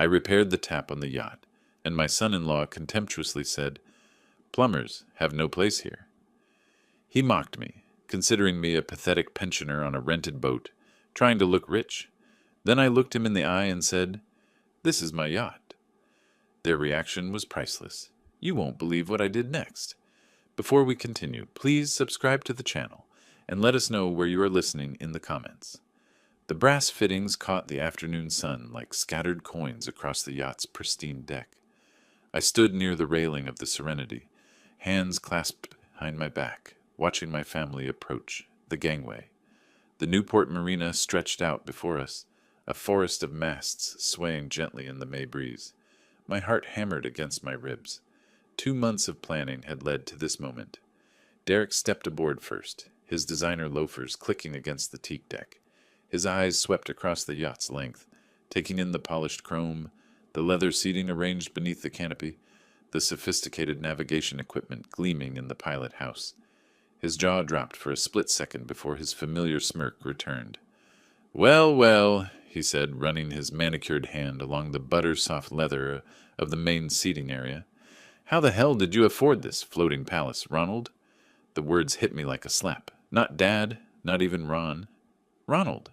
I repaired the tap on the yacht, and my son-in-law contemptuously said, "Plumbers have no place here." He mocked me, considering me a pathetic pensioner on a rented boat, trying to look rich. Then I looked him in the eye and said, "This is my yacht." Their reaction was priceless. You won't believe what I did next. Before we continue, please subscribe to the channel and let us know where you are listening in the comments. The brass fittings caught the afternoon sun like scattered coins across the yacht's pristine deck. I stood near the railing of the Serenity, hands clasped behind my back, watching my family approach the gangway. The Newport Marina stretched out before us, a forest of masts swaying gently in the May breeze. My heart hammered against my ribs. 2 months of planning had led to this moment. Derek stepped aboard first, his designer loafers clicking against the teak deck. His eyes swept across the yacht's length, taking in the polished chrome, the leather seating arranged beneath the canopy, the sophisticated navigation equipment gleaming in the pilot house. His jaw dropped for a split second before his familiar smirk returned. "Well, well," he said, running his manicured hand along the butter-soft leather of the main seating area. "How the hell did you afford this floating palace, Ronald?" The words hit me like a slap. Not Dad, not even Ron. Ronald.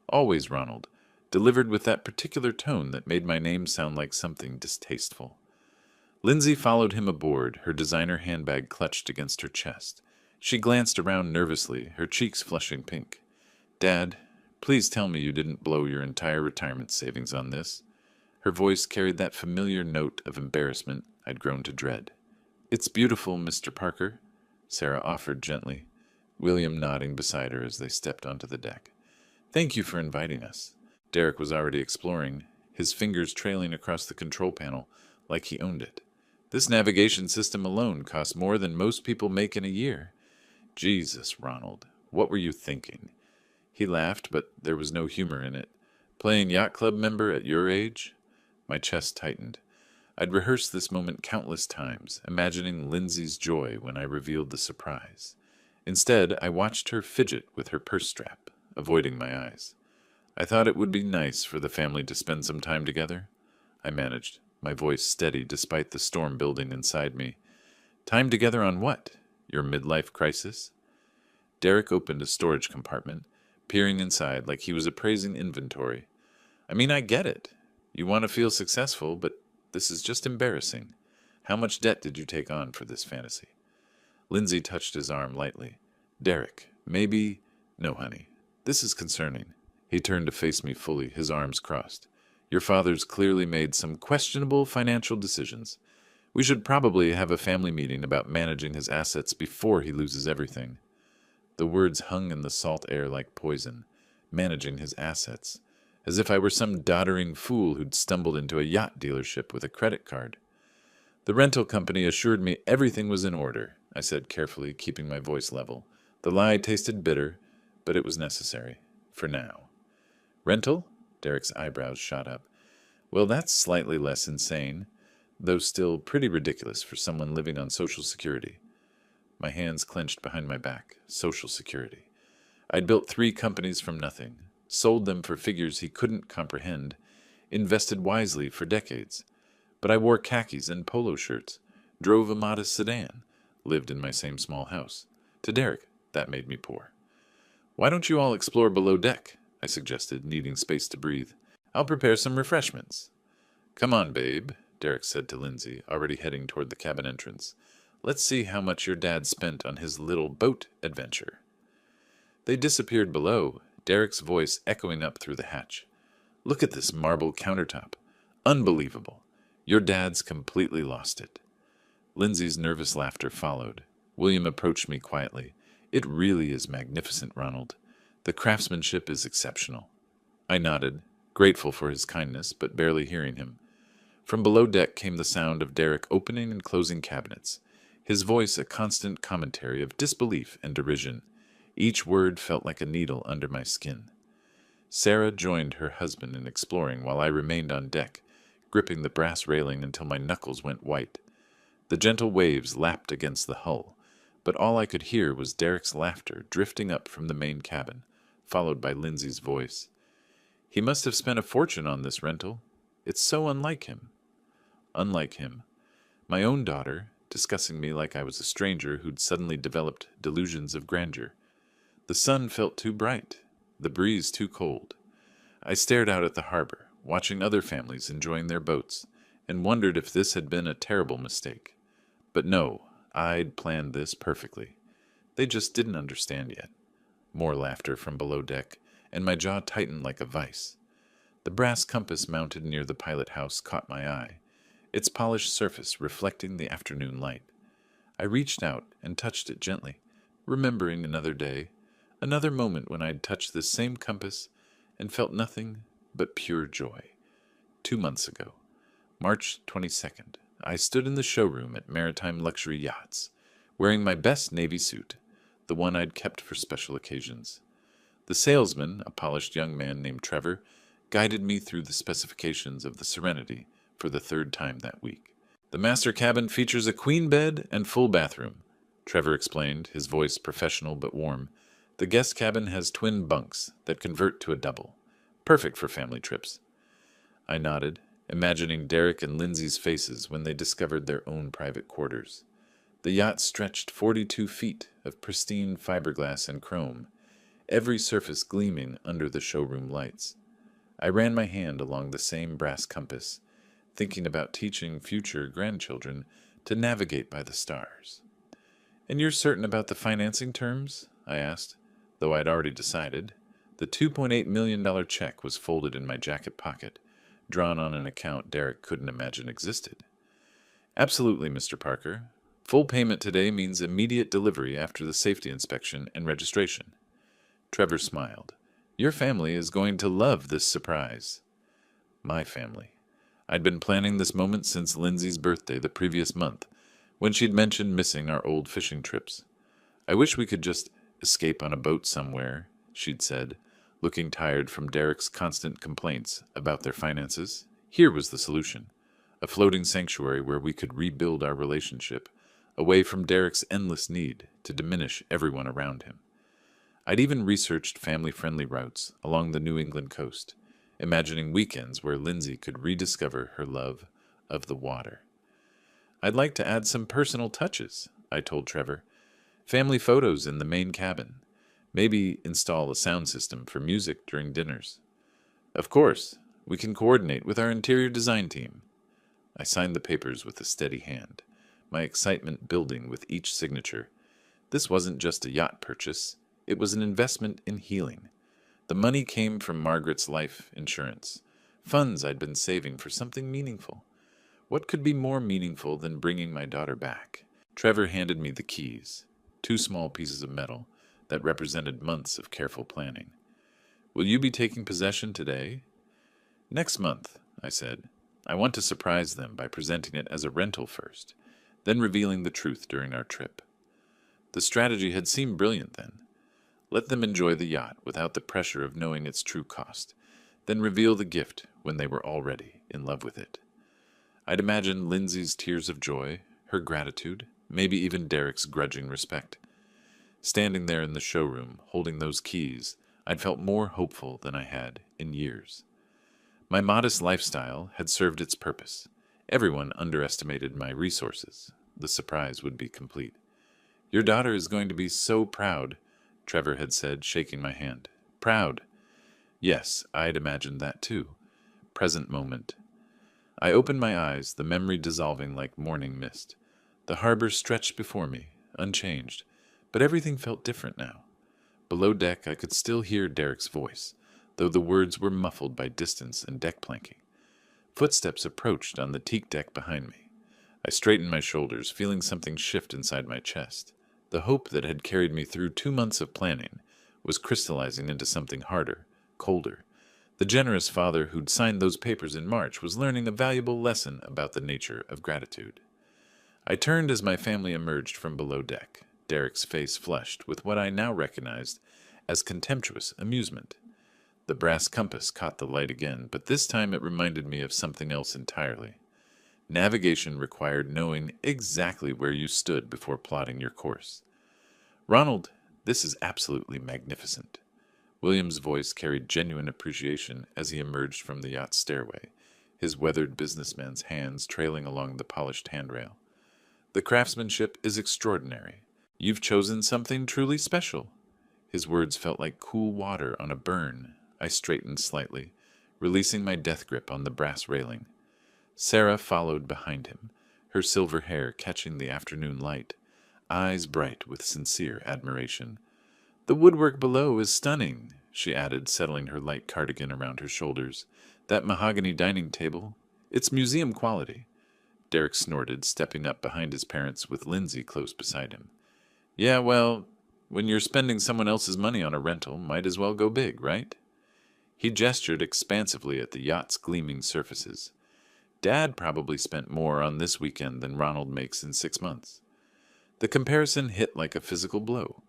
Always Ronald, delivered with that particular tone that made my name sound like something distasteful. Lindsay followed him aboard, her designer handbag clutched against her chest. She glanced around nervously, her cheeks flushing pink. "Dad, please tell me you didn't blow your entire retirement savings on this." Her voice carried that familiar note of embarrassment I'd grown to dread. "It's beautiful, Mr. Parker," Sarah offered gently, William nodding beside her as they stepped onto the deck. "Thank you for inviting us." Derek was already exploring, his fingers trailing across the control panel like he owned it. "This navigation system alone costs more than most people make in a year." "Jesus, Ronald, what were you thinking?" He laughed, but there was no humor in it. "Playing yacht club member at your age?" My chest tightened. I'd rehearsed this moment countless times, imagining Lindsay's joy when I revealed the surprise. Instead, I watched her fidget with her purse strap, avoiding my eyes. "I thought it would be nice for the family to spend some time together," I managed, my voice steady despite the storm building inside me. "Time together on what? Your midlife crisis?" Derek opened a storage compartment, peering inside like he was appraising inventory. "I mean, I get it. You want to feel successful, but this is just embarrassing. How much debt did you take on for this fantasy?" Lindsay touched his arm lightly. "Derek, maybe—" "No, honey. This is concerning." He turned to face me fully, his arms crossed. "Your father's clearly made some questionable financial decisions. We should probably have a family meeting about managing his assets before he loses everything." The words hung in the salt air like poison. Managing his assets. As if I were some doddering fool who'd stumbled into a yacht dealership with a credit card. "The rental company assured me everything was in order," I said carefully, keeping my voice level. The lie tasted bitter, but it was necessary. For now. "Rental?" Derek's eyebrows shot up. "Well, that's slightly less insane, though still pretty ridiculous for someone living on Social Security." My hands clenched behind my back. Social Security. I'd built 3 companies from nothing, sold them for figures he couldn't comprehend, invested wisely for decades. But I wore khakis and polo shirts, drove a modest sedan, lived in my same small house. To Derek, that made me poor. "Why don't you all explore below deck?" I suggested, needing space to breathe. "I'll prepare some refreshments." "Come on, babe," Derek said to Lindsay, already heading toward the cabin entrance. "Let's see how much your dad spent on his little boat adventure." They disappeared below, Derek's voice echoing up through the hatch. "Look at this marble countertop. Unbelievable. Your dad's completely lost it." Lindsay's nervous laughter followed. William approached me quietly. "It really is magnificent, Ronald. The craftsmanship is exceptional." I nodded, grateful for his kindness, but barely hearing him. From below deck came the sound of Derek opening and closing cabinets, his voice a constant commentary of disbelief and derision. Each word felt like a needle under my skin. Sarah joined her husband in exploring while I remained on deck, gripping the brass railing until my knuckles went white. The gentle waves lapped against the hull, but all I could hear was Derek's laughter drifting up from the main cabin, followed by Lindsay's voice. "He must have spent a fortune on this rental. It's so unlike him. Unlike him. My own daughter, discussing me like I was a stranger who'd suddenly developed delusions of grandeur. The sun felt too bright, the breeze too cold. I stared out at the harbor, watching other families enjoying their boats, and wondered if this had been a terrible mistake. But no, I'd planned this perfectly. They just didn't understand yet. More laughter from below deck, and my jaw tightened like a vice. The brass compass mounted near the pilot house caught my eye, its polished surface reflecting the afternoon light. I reached out and touched it gently, remembering another day, another moment when I'd touched this same compass and felt nothing but pure joy. 2 months ago, March 22nd, I stood in the showroom at Maritime Luxury Yachts, wearing my best navy suit, the one I'd kept for special occasions. The salesman, a polished young man named Trevor, guided me through the specifications of the Serenity for the 3rd time that week. The master cabin features a queen bed and full bathroom, Trevor explained, his voice professional but warm. The guest cabin has twin bunks that convert to a double, perfect for family trips. I nodded, imagining Derek and Lindsay's faces when they discovered their own private quarters. The yacht stretched 42 feet of pristine fiberglass and chrome, every surface gleaming under the showroom lights. I ran my hand along the same brass compass, thinking about teaching future grandchildren to navigate by the stars. "And you're certain about the financing terms?" I asked, though I'd already decided. The $2.8 million check was folded in my jacket pocket, drawn on an account Derek couldn't imagine existed. "Absolutely, Mr. Parker. Full payment today means immediate delivery after the safety inspection and registration." Trevor smiled. "Your family is going to love this surprise." My family. I'd been planning this moment since Lindsay's birthday the previous month, when she'd mentioned missing our old fishing trips. "I wish we could just escape on a boat somewhere," she'd said, looking tired from Derek's constant complaints about their finances. Here was the solution: a floating sanctuary where we could rebuild our relationship, away from Derek's endless need to diminish everyone around him. I'd even researched family-friendly routes along the New England coast, imagining weekends where Lindsay could rediscover her love of the water. "I'd like to add some personal touches," I told Trevor. "Family photos in the main cabin. Maybe install a sound system for music during dinners." "Of course, we can coordinate with our interior design team." I signed the papers with a steady hand, my excitement building with each signature. This wasn't just a yacht purchase, it was an investment in healing. The money came from Margaret's life insurance, funds I'd been saving for something meaningful. What could be more meaningful than bringing my daughter back? Trevor handed me the keys, 2 small pieces of metal that represented months of careful planning. "Will you be taking possession today?" "Next month," I said. "I want to surprise them by presenting it as a rental first, then revealing the truth during our trip." The strategy had seemed brilliant then. Let them enjoy the yacht without the pressure of knowing its true cost, then reveal the gift when they were already in love with it. I'd imagined Lindsay's tears of joy, her gratitude, maybe even Derek's grudging respect. Standing there in the showroom, holding those keys, I'd felt more hopeful than I had in years. My modest lifestyle had served its purpose. Everyone underestimated my resources. The surprise would be complete. "Your daughter is going to be so proud," Trevor had said, shaking my hand. "Proud." Yes, I'd imagined that too. Present moment. I opened my eyes, the memory dissolving like morning mist. The harbor stretched before me, unchanged, but everything felt different now. Below deck I could still hear Derek's voice, though the words were muffled by distance and deck planking. Footsteps approached on the teak deck behind me. I straightened my shoulders, feeling something shift inside my chest. The hope that had carried me through 2 months of planning was crystallizing into something harder, colder. The generous father who'd signed those papers in March was learning a valuable lesson about the nature of gratitude. I turned as my family emerged from below deck, Derek's face flushed with what I now recognized as contemptuous amusement. The brass compass caught the light again, but this time it reminded me of something else entirely. Navigation required knowing exactly where you stood before plotting your course. "Ronald, this is absolutely magnificent." William's voice carried genuine appreciation as he emerged from the yacht's stairway, his weathered businessman's hands trailing along the polished handrail. "The craftsmanship is extraordinary. You've chosen something truly special." His words felt like cool water on a burn. I straightened slightly, releasing my death grip on the brass railing. Sarah followed behind him, her silver hair catching the afternoon light, eyes bright with sincere admiration. "The woodwork below is stunning," she added, settling her light cardigan around her shoulders. "That mahogany dining table, it's museum quality." Derek snorted, stepping up behind his parents with Lindsay close beside him. "Yeah, well, when you're spending someone else's money on a rental, might as well go big, right?" He gestured expansively at the yacht's gleaming surfaces. "Dad probably spent more on this weekend than Ronald makes in 6 months." The comparison hit like a physical blow.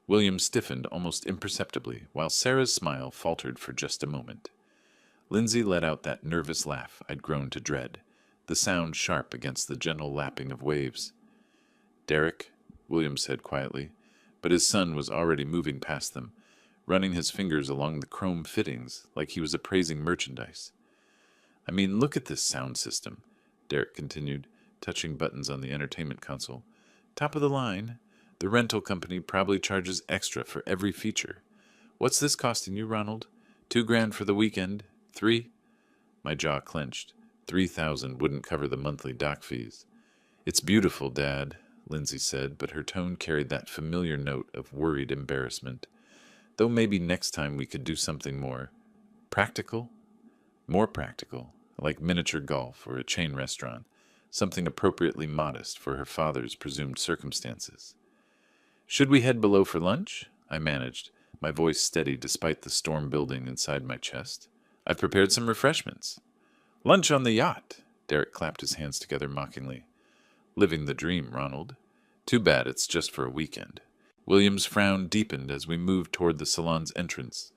William stiffened almost imperceptibly, while Sarah's smile faltered for just a moment. Lindsay let out that nervous laugh I'd grown to dread, the sound sharp against the gentle lapping of waves. "Derek," William said quietly, but his son was already moving past them, running his fingers along the chrome fittings like he was appraising merchandise. "I mean, look at this sound system," Derek continued, touching buttons on the entertainment console. "Top of the line. The rental company probably charges extra for every feature. What's this costing you, Ronald? $2,000 for the weekend? 3? My jaw clenched. 3,000 wouldn't cover the monthly dock fees. "It's beautiful, Dad," Lindsay said, but her tone carried that familiar note of worried embarrassment. "Though maybe next time we could do something more practical? More practical, like miniature golf or a chain restaurant, something appropriately modest for her father's presumed circumstances." "Should we head below for lunch?" I managed, my voice steady despite the storm building inside my chest. "I've prepared some refreshments." "Lunch on the yacht!" Derek clapped his hands together mockingly. "Living the dream, Ronald. Too bad it's just for a weekend." William's frown deepened as we moved toward the salon's entrance.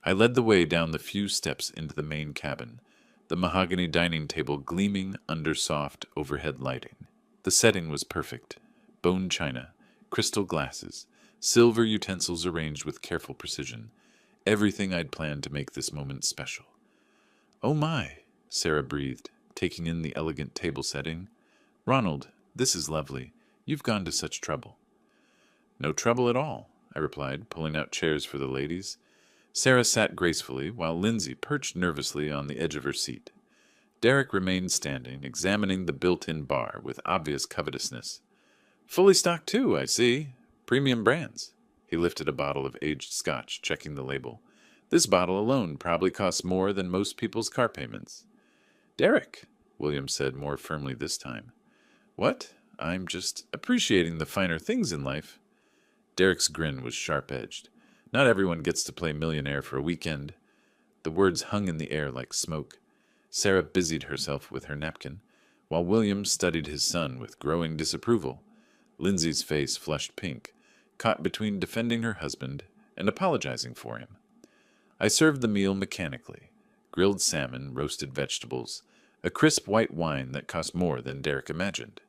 I led the way down the few steps into the main cabin, the mahogany dining table gleaming under soft overhead lighting. The setting was perfect. Bone china, crystal glasses, silver utensils arranged with careful precision. Everything I'd planned to make this moment special. "Oh my," Sarah breathed, taking in the elegant table setting. "Ronald, this is lovely. You've gone to such trouble." "No trouble at all," I replied, pulling out chairs for the ladies. Sarah sat gracefully, while Lindsay perched nervously on the edge of her seat. Derek remained standing, examining the built-in bar with obvious covetousness. "Fully stocked too, I see. Premium brands." He lifted a bottle of aged scotch, checking the label. "This bottle alone probably costs more than most people's car payments." "Derek," William said more firmly this time. "What? I'm just appreciating the finer things in life." Derek's grin was sharp-edged. "Not everyone gets to play millionaire for a weekend." The words hung in the air like smoke. Sarah busied herself with her napkin, while William studied his son with growing disapproval. Lindsay's face flushed pink, caught between defending her husband and apologizing for him. I served the meal mechanically. Grilled salmon, roasted vegetables, a crisp white wine that cost more than Derek imagined.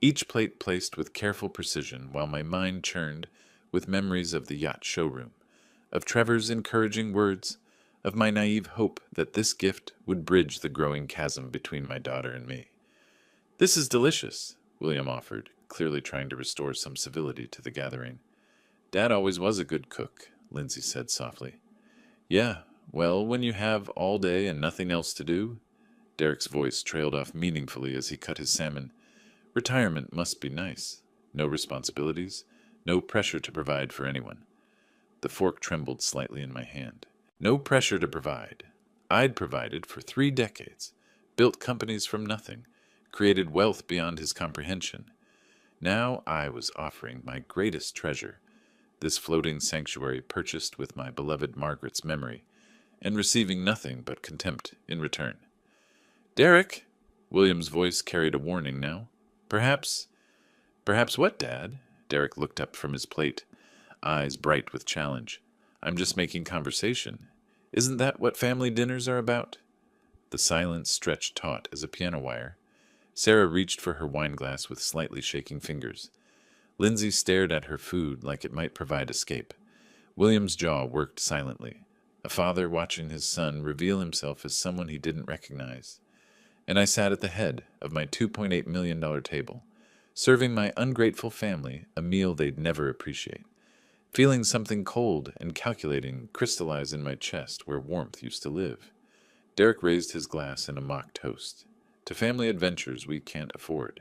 Each plate placed with careful precision while my mind churned with memories of the yacht showroom, of Trevor's encouraging words, of my naive hope that this gift would bridge the growing chasm between my daughter and me. "This is delicious," William offered, clearly trying to restore some civility to the gathering. "Dad always was a good cook," Lindsay said softly. "Yeah, well, when you have all day and nothing else to do," Derek's voice trailed off meaningfully as he cut his salmon. "Retirement must be nice. No responsibilities, no pressure to provide for anyone." The fork trembled slightly in my hand. No pressure to provide. I'd provided for 3 decades, built companies from nothing, created wealth beyond his comprehension. Now I was offering my greatest treasure, this floating sanctuary purchased with my beloved Margaret's memory, and receiving nothing but contempt in return. "Derek," William's voice carried a warning now. Perhaps what, Dad?" Derek looked up from his plate, eyes bright with challenge. "I'm just making conversation. Isn't that what family dinners are about?" The silence stretched taut as a piano wire. Sarah reached for her wineglass with slightly shaking fingers. Lindsay stared at her food like it might provide escape. William's jaw worked silently, a father watching his son reveal himself as someone he didn't recognize. and I sat at the head of my $2.8 million table, serving my ungrateful family a meal they'd never appreciate, feeling something cold and calculating crystallize in my chest where warmth used to live. Derek raised his glass in a mock toast. To family adventures we can't afford.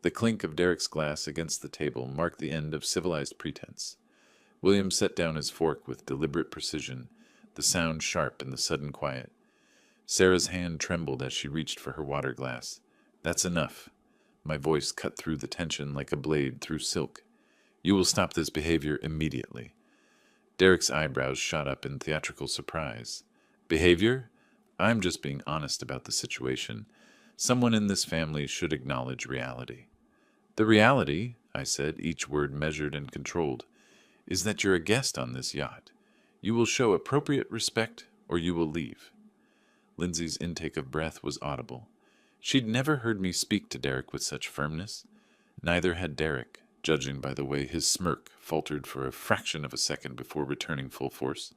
The clink of Derek's glass against the table marked the end of civilized pretense. William set down his fork with deliberate precision, the sound sharp in the sudden quiet. Sarah's hand trembled as she reached for her water glass. "That's enough." My voice cut through the tension like a blade through silk. "You will stop this behavior immediately." Derek's eyebrows shot up in theatrical surprise. "Behavior? I'm just being honest about the situation. Someone in this family should acknowledge reality." "The reality," I said, each word measured and controlled, "is that you're a guest on this yacht. You will show appropriate respect or you will leave." Lindsay's intake of breath was audible. She'd never heard me speak to Derek with such firmness. Neither had Derek, judging by the way his smirk faltered for a fraction of a second before returning full force.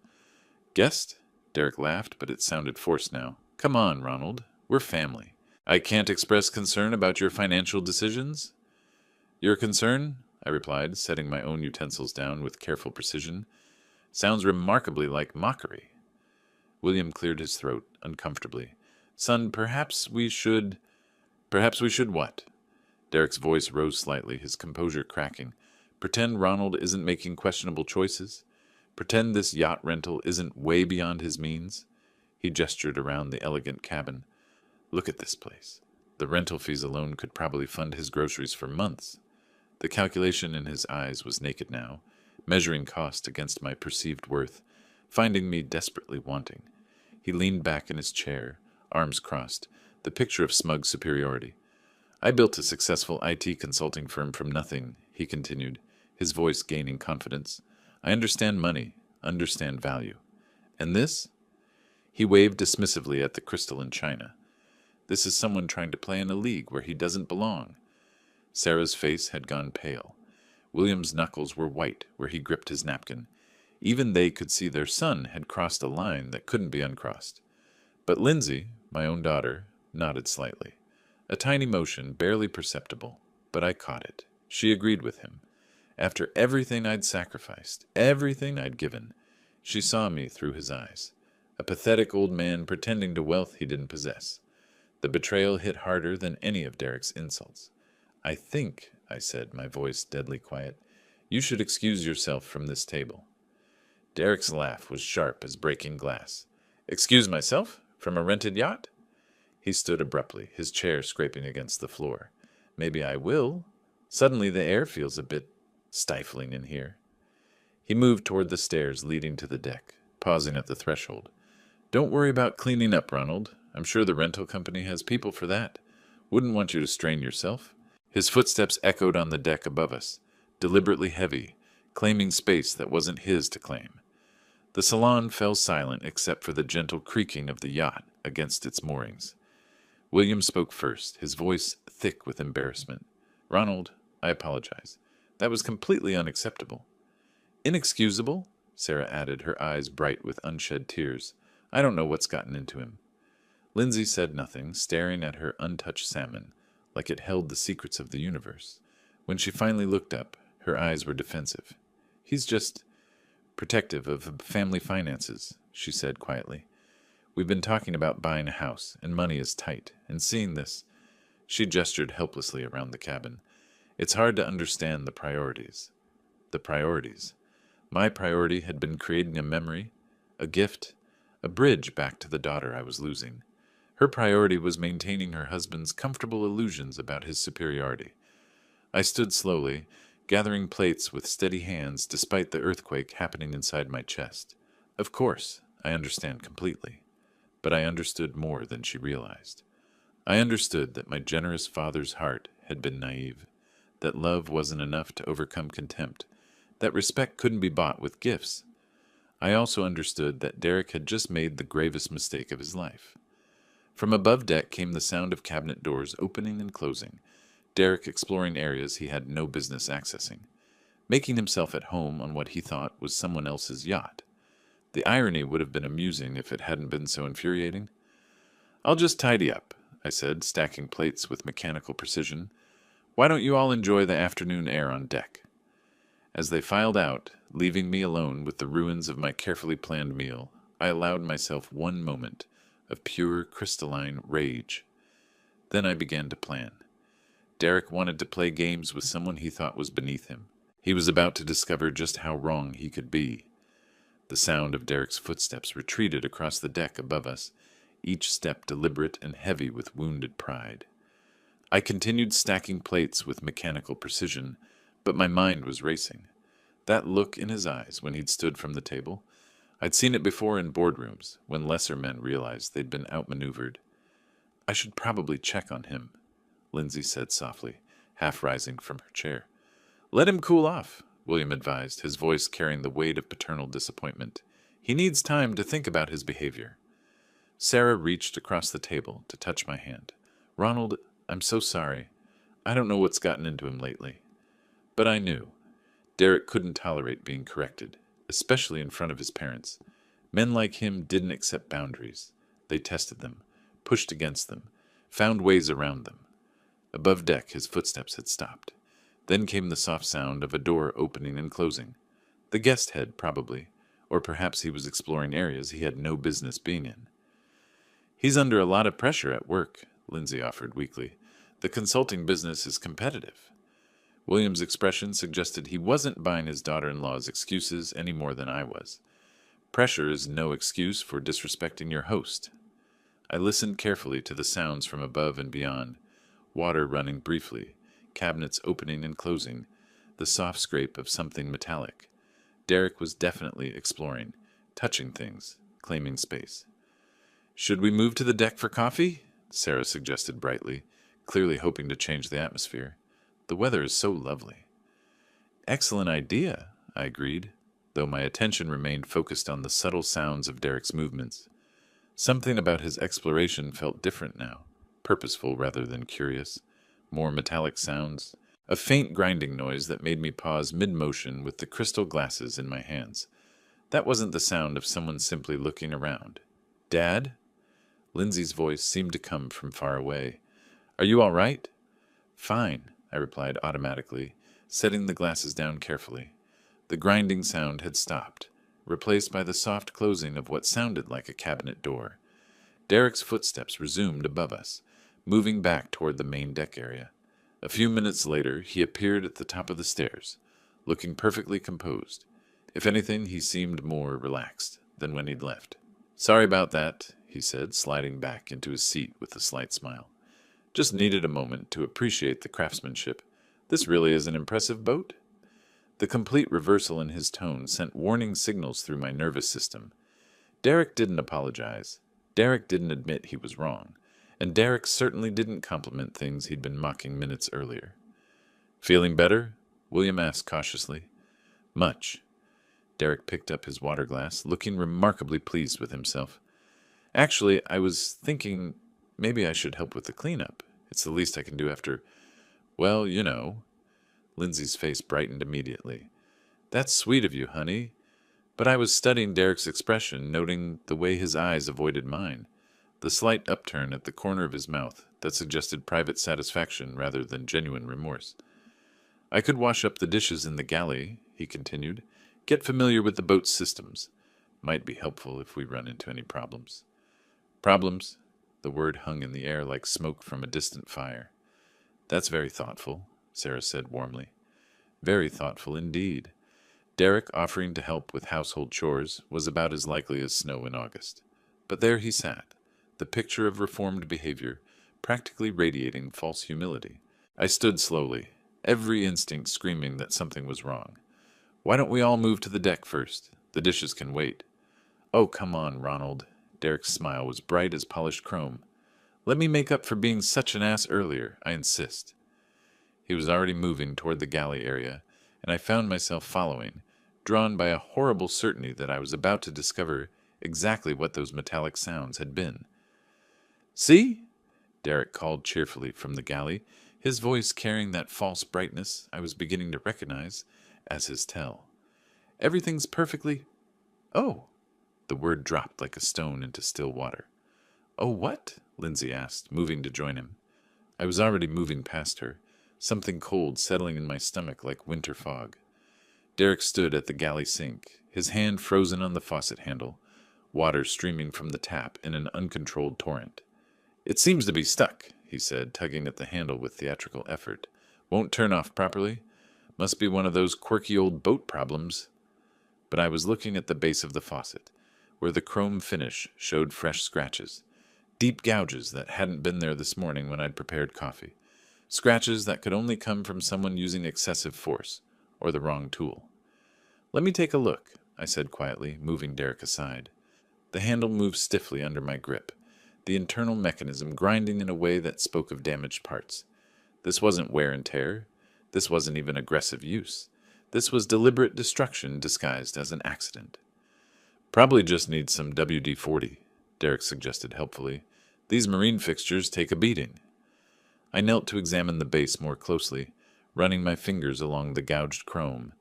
"Guest?" Derek laughed, but it sounded forced now. "Come on, Ronald. We're family. I can't express concern about your financial decisions?" "Your concern?" I replied, setting my own utensils down with careful precision. "Sounds remarkably like mockery." William cleared his throat uncomfortably. "Son, perhaps we should what?" Derek's voice rose slightly, his composure cracking. "Pretend Ronald isn't making questionable choices? Pretend this yacht rental isn't way beyond his means?" He gestured around the elegant cabin. "Look at this place. The rental fees alone could probably fund his groceries for months." The calculation in his eyes was naked now, measuring cost against my perceived worth, finding me desperately wanting. He leaned back in his chair, arms crossed, the picture of smug superiority. "I built a successful IT consulting firm from nothing," he continued, his voice gaining confidence. "I understand money, understand value. And this?" He waved dismissively at the crystal in china. "This is someone trying to play in a league where he doesn't belong." Sarah's face had gone pale. William's knuckles were white where he gripped his napkin. Even they could see their son had crossed a line that couldn't be uncrossed. But Lindsay, my own daughter, nodded slightly. A tiny motion, barely perceptible, but I caught it. She agreed with him. After everything I'd sacrificed, everything I'd given, she saw me through his eyes. A pathetic old man pretending to wealth he didn't possess. The betrayal hit harder than any of Derek's insults. "I think," I said, my voice deadly quiet, "you should excuse yourself from this table." Derek's laugh was sharp as breaking glass. "Excuse myself? From a rented yacht?" He stood abruptly, his chair scraping against the floor. "Maybe I will. Suddenly the air feels a bit stifling in here." He moved toward the stairs leading to the deck, pausing at the threshold. "Don't worry about cleaning up, Ronald. I'm sure the rental company has people for that. Wouldn't want you to strain yourself." His footsteps echoed on the deck above us, deliberately heavy, claiming space that wasn't his to claim. The salon fell silent except for the gentle creaking of the yacht against its moorings. William spoke first, his voice thick with embarrassment. "Ronald, I apologize. That was completely unacceptable." "Inexcusable?" Sarah added, her eyes bright with unshed tears. "I don't know what's gotten into him." Lindsay said nothing, staring at her untouched salmon, like it held the secrets of the universe. When she finally looked up, her eyes were defensive. "He's just protective of family finances," she said quietly. "We've been talking about buying a house, and money is tight, and seeing this—" She gestured helplessly around the cabin. "It's hard to understand the priorities." The priorities. My priority had been creating a memory, a gift, a bridge back to the daughter I was losing. Her priority was maintaining her husband's comfortable illusions about his superiority. I stood slowly, gathering plates with steady hands despite the earthquake happening inside my chest. Of course, I understand completely. But I understood more than she realized. I understood that my generous father's heart had been naive, that love wasn't enough to overcome contempt, that respect couldn't be bought with gifts. I also understood that Derek had just made the gravest mistake of his life. From above deck came the sound of cabinet doors opening and closing, Derek exploring areas he had no business accessing, making himself at home on what he thought was someone else's yacht. The irony would have been amusing if it hadn't been so infuriating. "I'll just tidy up," I said, stacking plates with mechanical precision. "Why don't you all enjoy the afternoon air on deck?" As they filed out, leaving me alone with the ruins of my carefully planned meal, I allowed myself one moment of pure crystalline rage. Then I began to plan. Derek wanted to play games with someone he thought was beneath him. He was about to discover just how wrong he could be. The sound of Derek's footsteps retreated across the deck above us, each step deliberate and heavy with wounded pride. I continued stacking plates with mechanical precision, but my mind was racing. That look in his eyes when he'd stood from the table, I'd seen it before in boardrooms, when lesser men realized they'd been outmaneuvered. "I should probably check on him," Lindsay said softly, half rising from her chair. "Let him cool off," William advised, his voice carrying the weight of paternal disappointment. "He needs time to think about his behavior." Sarah reached across the table to touch my hand. "Ronald, I'm so sorry. I don't know what's gotten into him lately." But I knew. Derek couldn't tolerate being corrected, especially in front of his parents. Men like him didn't accept boundaries. They tested them, pushed against them, found ways around them. Above deck, his footsteps had stopped. Then came the soft sound of a door opening and closing. The guest had, probably, or perhaps he was exploring areas he had no business being in. "He's under a lot of pressure at work," Lindsay offered weakly. "The consulting business is competitive." William's expression suggested he wasn't buying his daughter-in-law's excuses any more than I was. Pressure is no excuse for disrespecting your host. I listened carefully to the sounds from above and beyond, water running briefly, cabinets opening and closing, the soft scrape of something metallic. Derek was definitely exploring, touching things, claiming space. "Should we move to the deck for coffee?" Sarah suggested brightly, clearly hoping to change the atmosphere. "The weather is so lovely." "Excellent idea," I agreed, though my attention remained focused on the subtle sounds of Derek's movements. Something about his exploration felt different now, purposeful rather than curious. More metallic sounds, a faint grinding noise that made me pause mid-motion with the crystal glasses in my hands. That wasn't the sound of someone simply looking around. "Dad?" Lindsay's voice seemed to come from far away. "Are you all right?" "Fine," I replied automatically, setting the glasses down carefully. The grinding sound had stopped, replaced by the soft closing of what sounded like a cabinet door. Derek's footsteps resumed above us, moving back toward the main deck area. A few minutes later, he appeared at the top of the stairs, looking perfectly composed. If anything, he seemed more relaxed than when he'd left. "Sorry about that," he said, sliding back into his seat with a slight smile. "Just needed a moment to appreciate the craftsmanship. This really is an impressive boat." The complete reversal in his tone sent warning signals through my nervous system. Derek didn't apologize. Derek didn't admit he was wrong. And Derek certainly didn't compliment things he'd been mocking minutes earlier. "Feeling better?" William asked cautiously. "Much." Derek picked up his water glass, looking remarkably pleased with himself. "Actually, I was thinking maybe I should help with the cleanup. It's the least I can do after, well, you know." Lindsay's face brightened immediately. "That's sweet of you, honey." But I was studying Derek's expression, noting the way his eyes avoided mine, the slight upturn at the corner of his mouth that suggested private satisfaction rather than genuine remorse. "I could wash up the dishes in the galley," he continued. "Get familiar with the boat's systems. Might be helpful if we run into any problems." "Problems?" The word hung in the air like smoke from a distant fire. "That's very thoughtful," Sarah said warmly. Very thoughtful indeed. Derek offering to help with household chores was about as likely as snow in August. But there he sat, the picture of reformed behavior, practically radiating false humility. I stood slowly, every instinct screaming that something was wrong. "Why don't we all move to the deck first? The dishes can wait." "Oh, come on, Ronald." Derek's smile was bright as polished chrome. "Let me make up for being such an ass earlier, I insist." He was already moving toward the galley area, and I found myself following, drawn by a horrible certainty that I was about to discover exactly what those metallic sounds had been. "See?" Derek called cheerfully from the galley, his voice carrying that false brightness I was beginning to recognize as his tell. "Everything's perfectly—" "Oh!" The word dropped like a stone into still water. "Oh, what?" Lindsay asked, moving to join him. I was already moving past her, something cold settling in my stomach like winter fog. Derek stood at the galley sink, his hand frozen on the faucet handle, water streaming from the tap in an uncontrolled torrent. "It seems to be stuck," he said, tugging at the handle with theatrical effort. "Won't turn off properly? Must be one of those quirky old boat problems." But I was looking at the base of the faucet, where the chrome finish showed fresh scratches, deep gouges that hadn't been there this morning when I'd prepared coffee, scratches that could only come from someone using excessive force, or the wrong tool. "Let me take a look," I said quietly, moving Derek aside. The handle moved stiffly under my grip, the internal mechanism grinding in a way that spoke of damaged parts. This wasn't wear and tear. This wasn't even aggressive use. This was deliberate destruction disguised as an accident. "Probably just needs some WD-40, Derek suggested helpfully. "These marine fixtures take a beating." I knelt to examine the base more closely, running my fingers along the gouged chrome.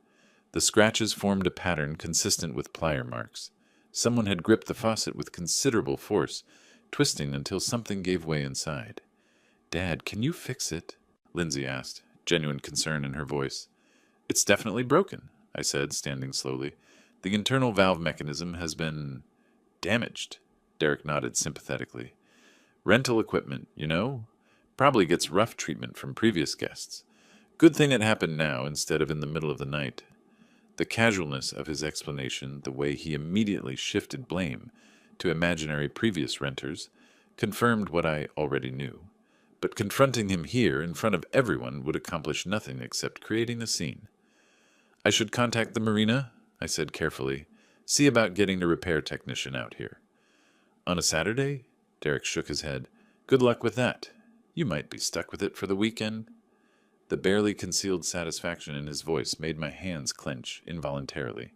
The scratches formed a pattern consistent with plier marks. Someone had gripped the faucet with considerable force, twisting until something gave way inside. "Dad, can you fix it?" Lindsay asked, genuine concern in her voice. "It's definitely broken," I said, standing slowly. "The internal valve mechanism has been damaged." Derek nodded sympathetically. "Rental equipment, you know? Probably gets rough treatment from previous guests. Good thing it happened now instead of in the middle of the night." The casualness of his explanation, the way he immediately shifted blame to imaginary previous renters, confirmed what I already knew. But confronting him here in front of everyone would accomplish nothing except creating a scene. "I should contact the marina," I said carefully. "See about getting a repair technician out here." "On a Saturday?" Derek shook his head. "Good luck with that. You might be stuck with it for the weekend." The barely concealed satisfaction in his voice made my hands clench involuntarily.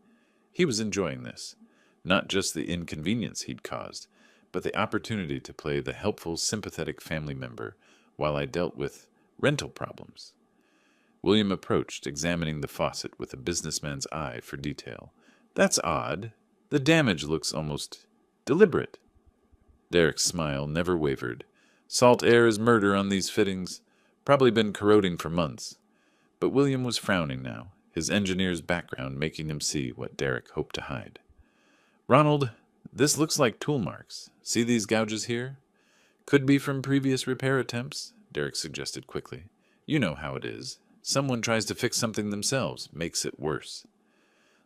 He was enjoying this. Not just the inconvenience he'd caused, but the opportunity to play the helpful, sympathetic family member while I dealt with rental problems. William approached, examining the faucet with a businessman's eye for detail. "That's odd. The damage looks almost deliberate." Derek's smile never wavered. "Salt air is murder on these fittings. Probably been corroding for months." But William was frowning now, his engineer's background making him see what Derek hoped to hide. "Ronald, this looks like tool marks. See these gouges here?" "Could be from previous repair attempts," Derek suggested quickly. "You know how it is. Someone tries to fix something themselves, makes it worse."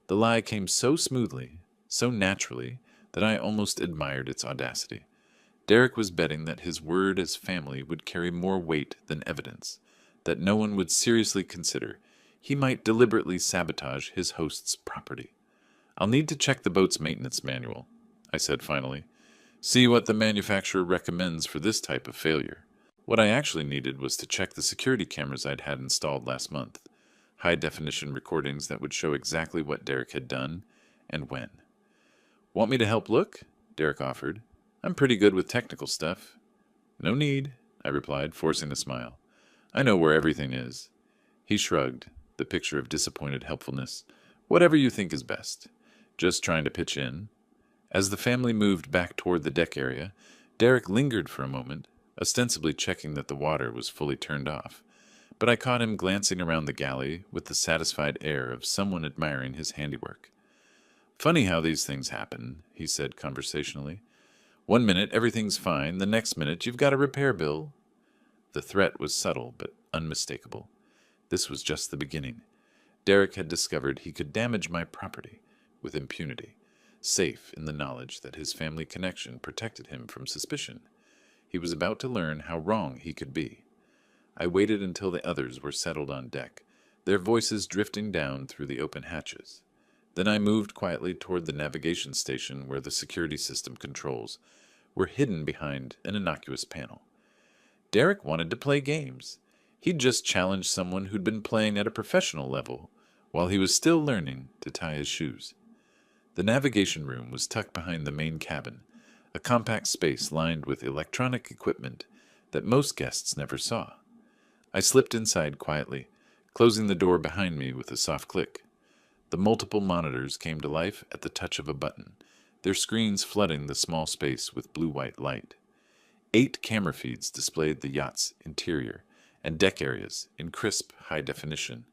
The lie came so smoothly, so naturally, that I almost admired its audacity. Derek was betting that his word as family would carry more weight than evidence, that no one would seriously consider he might deliberately sabotage his host's property. "I'll need to check the boat's maintenance manual," I said finally. "See what the manufacturer recommends for this type of failure." What I actually needed was to check the security cameras I'd had installed last month, high-definition recordings that would show exactly what Derek had done and when. "Want me to help look?" Derek offered. "I'm pretty good with technical stuff." "No need," I replied, forcing a smile. "I know where everything is." He shrugged, the picture of disappointed helpfulness. "Whatever you think is best. Just trying to pitch in." As the family moved back toward the deck area, Derek lingered for a moment, ostensibly checking that the water was fully turned off. But I caught him glancing around the galley with the satisfied air of someone admiring his handiwork. "Funny how these things happen," he said conversationally. "One minute everything's fine, the next minute you've got a repair bill." The threat was subtle but unmistakable. This was just the beginning. Derek had discovered he could damage my property with impunity, safe in the knowledge that his family connection protected him from suspicion. He was about to learn how wrong he could be. I waited until the others were settled on deck, their voices drifting down through the open hatches. Then I moved quietly toward the navigation station where the security system controls were hidden behind an innocuous panel. Derek wanted to play games. He'd just challenged someone who'd been playing at a professional level while he was still learning to tie his shoes. The navigation room was tucked behind the main cabin, a compact space lined with electronic equipment that most guests never saw. I slipped inside quietly, closing the door behind me with a soft click. The multiple monitors came to life at the touch of a button, their screens flooding the small space with blue-white light. 8 camera feeds displayed the yacht's interior and deck areas in crisp, high definition.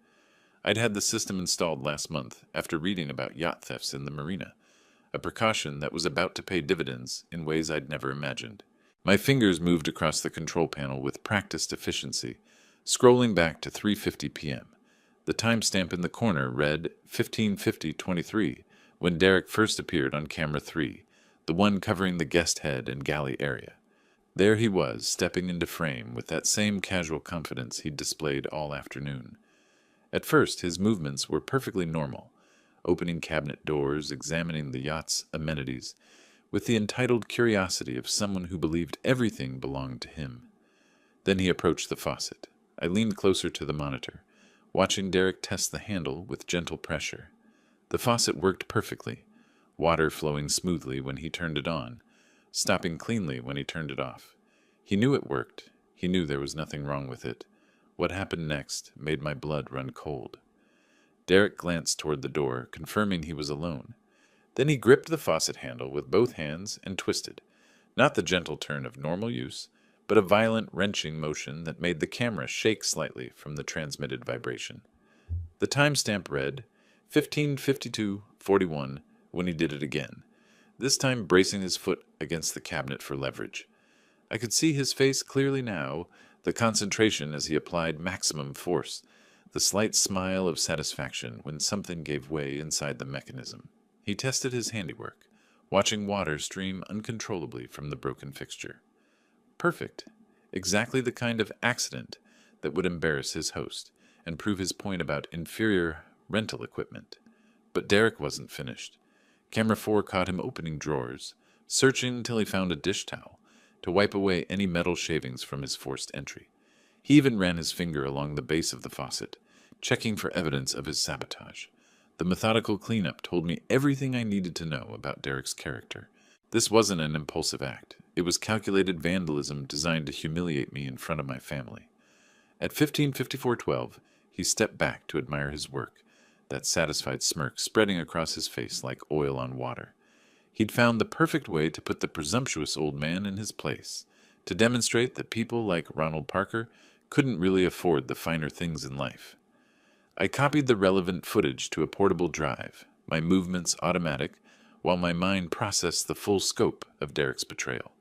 I'd had the system installed last month after reading about yacht thefts in the marina, a precaution that was about to pay dividends in ways I'd never imagined. My fingers moved across the control panel with practiced efficiency, scrolling back to 3:50 p.m. The timestamp in the corner read 15:50:23 when Derek first appeared on camera 3, the one covering the guest head and galley area. There he was, stepping into frame with that same casual confidence he'd displayed all afternoon. At first, his movements were perfectly normal, opening cabinet doors, examining the yacht's amenities, with the entitled curiosity of someone who believed everything belonged to him. Then he approached the faucet. I leaned closer to the monitor, watching Derek test the handle with gentle pressure. The faucet worked perfectly, water flowing smoothly when he turned it on, stopping cleanly when he turned it off. He knew it worked. He knew there was nothing wrong with it. What happened next made my blood run cold. Derek glanced toward the door, confirming he was alone. Then he gripped the faucet handle with both hands and twisted, not the gentle turn of normal use, but a violent wrenching motion that made the camera shake slightly from the transmitted vibration. The timestamp read 15:52:41 when he did it again, this time bracing his foot against the cabinet for leverage. I could see his face clearly now, the concentration as he applied maximum force, the slight smile of satisfaction when something gave way inside the mechanism. He tested his handiwork, watching water stream uncontrollably from the broken fixture. Perfect. Exactly the kind of accident that would embarrass his host and prove his point about inferior rental equipment. But Derek wasn't finished. Camera 4 caught him opening drawers, searching until he found a dish towel to wipe away any metal shavings from his forced entry. He even ran his finger along the base of the faucet, checking for evidence of his sabotage. The methodical cleanup told me everything I needed to know about Derek's character. This wasn't an impulsive act. It was calculated vandalism designed to humiliate me in front of my family. At 15:54:12, he stepped back to admire his work, that satisfied smirk spreading across his face like oil on water. He'd found the perfect way to put the presumptuous old man in his place, to demonstrate that people like Ronald Parker couldn't really afford the finer things in life. I copied the relevant footage to a portable drive, my movements automatic, while my mind processed the full scope of Derek's betrayal.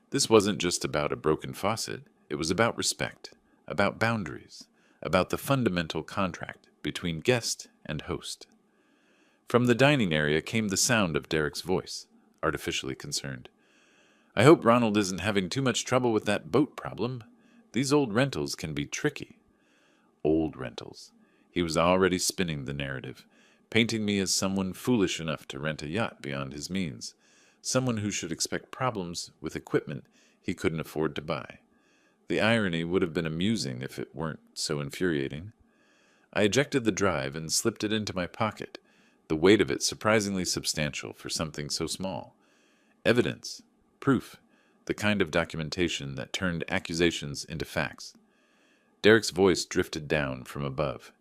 This wasn't just about a broken faucet, it was about respect, about boundaries, about the fundamental contract between guest and host. From the dining area came the sound of Derek's voice, artificially concerned. "I hope Ronald isn't having too much trouble with that boat problem. These old rentals can be tricky." Old rentals. He was already spinning the narrative, painting me as someone foolish enough to rent a yacht beyond his means, someone who should expect problems with equipment he couldn't afford to buy. The irony would have been amusing if it weren't so infuriating. I ejected the drive and slipped it into my pocket, the weight of it surprisingly substantial for something so small. Evidence, proof, the kind of documentation that turned accusations into facts. Derek's voice drifted down from above.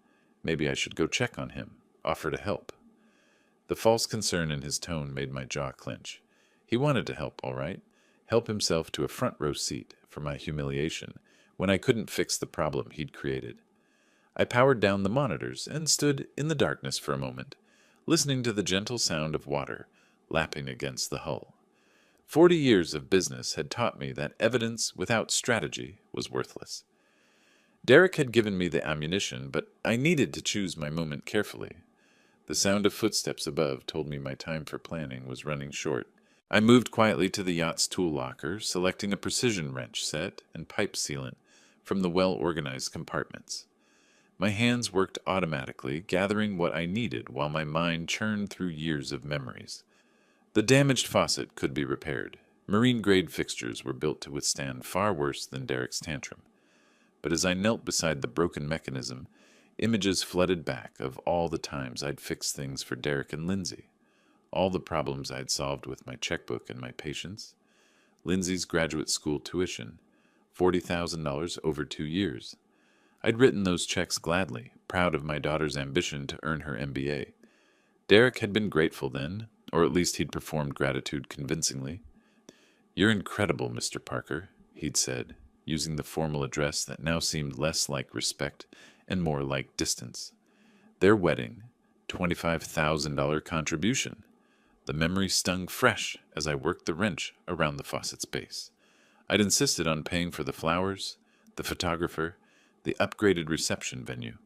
Maybe I should go check on him, offer to help. The false concern in his tone made my jaw clench. He wanted to help, all right, help himself to a front row seat for my humiliation when I couldn't fix the problem he'd created. I powered down the monitors and stood in the darkness for a moment, listening to the gentle sound of water lapping against the hull. 40 years of business had taught me that evidence without strategy was worthless. Derek had given me the ammunition, but I needed to choose my moment carefully. The sound of footsteps above told me my time for planning was running short. I moved quietly to the yacht's tool locker, selecting a precision wrench set and pipe sealant from the well-organized compartments. My hands worked automatically, gathering what I needed while my mind churned through years of memories. The damaged faucet could be repaired. Marine-grade fixtures were built to withstand far worse than Derek's tantrum. But as I knelt beside the broken mechanism, images flooded back of all the times I'd fixed things for Derek and Lindsay, all the problems I'd solved with my checkbook and my patience, Lindsay's graduate school tuition, $40,000 over 2 years. I'd written those checks gladly, proud of my daughter's ambition to earn her MBA. Derek had been grateful then, or at least he'd performed gratitude convincingly. "You're incredible, Mr. Parker," he'd said, using the formal address that now seemed less like respect and more like distance. Their wedding, $25,000 contribution. The memory stung fresh as I worked the wrench around the faucet's base. I'd insisted on paying for the flowers, the photographer, the upgraded reception venue.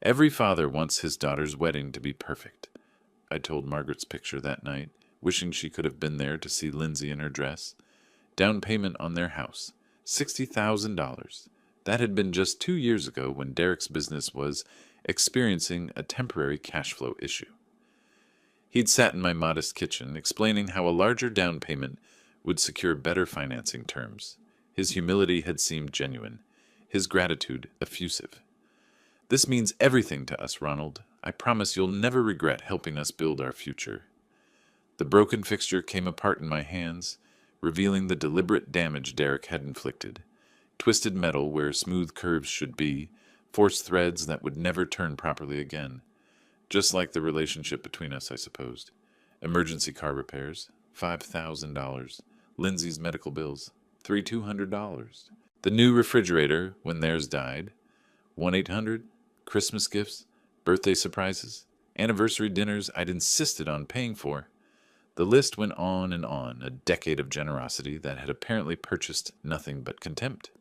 Every father wants his daughter's wedding to be perfect. I told Margaret's picture that night, wishing she could have been there to see Lindsay in her dress. Down payment on their house, $60,000. That had been just 2 years ago when Derek's business was experiencing a temporary cash flow issue. He'd sat in my modest kitchen, explaining how a larger down payment would secure better financing terms. His humility had seemed genuine, his gratitude effusive. "This means everything to us, Ronald. I promise you'll never regret helping us build our future." The broken fixture came apart in my hands, revealing the deliberate damage Derek had inflicted. Twisted metal where smooth curves should be, forced threads that would never turn properly again. Just like the relationship between us, I supposed. Emergency car repairs, $5,000. Lindsay's medical bills, $3,200. The new refrigerator when theirs died, 1-800, Christmas gifts, birthday surprises, anniversary dinners I'd insisted on paying for. The list went on, a decade of generosity that had apparently purchased nothing but contempt.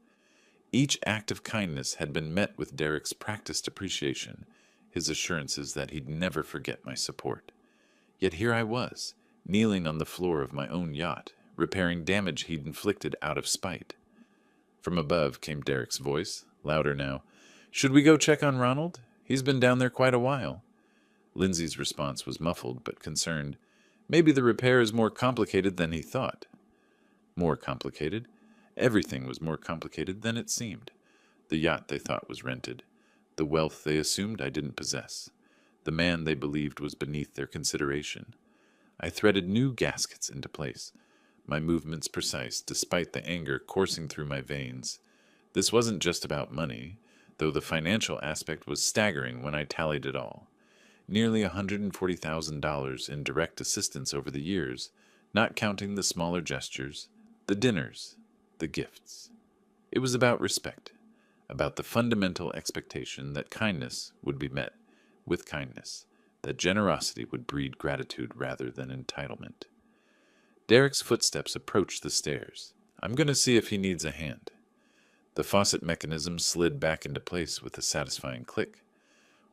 Each act of kindness had been met with Derek's practiced appreciation, his assurances that he'd never forget my support. Yet here I was, kneeling on the floor of my own yacht, repairing damage he'd inflicted out of spite. From above came Derek's voice, louder now. "Should we go check on Ronald? He's been down there quite a while." Lindsay's response was muffled but concerned. Maybe the repair is more complicated than he thought. More complicated? Everything was more complicated than it seemed. The yacht they thought was rented. The wealth they assumed I didn't possess. The man they believed was beneath their consideration. I threaded new gaskets into place, my movements precise despite the anger coursing through my veins. This wasn't just about money, though the financial aspect was staggering when I tallied it all. Nearly $140,000 in direct assistance over the years, not counting the smaller gestures, the dinners, the gifts. It was about respect, about the fundamental expectation that kindness would be met with kindness, that generosity would breed gratitude rather than entitlement. Derek's footsteps approached the stairs. "I'm going to see if he needs a hand." The faucet mechanism slid back into place with a satisfying click.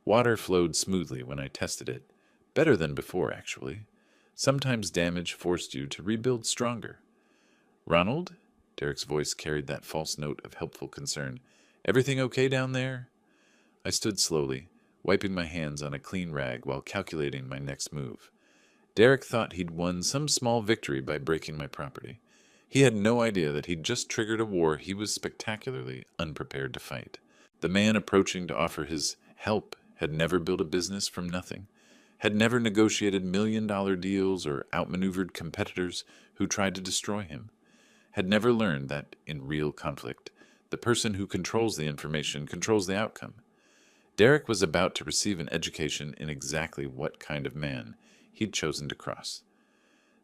Water flowed smoothly when I tested it, better than before, actually. Sometimes damage forced you to rebuild stronger. "Ronald?" Derek's voice carried that false note of helpful concern. "Everything okay down there?" I stood slowly, wiping my hands on a clean rag while calculating my next move. Derek thought he'd won some small victory by breaking my property. He had no idea that he'd just triggered a war he was spectacularly unprepared to fight. The man approaching to offer his help had never built a business from nothing, had never negotiated million-dollar deals or outmaneuvered competitors who tried to destroy him, had never learned that, in real conflict, the person who controls the information controls the outcome. Derek was about to receive an education in exactly what kind of man he'd chosen to cross.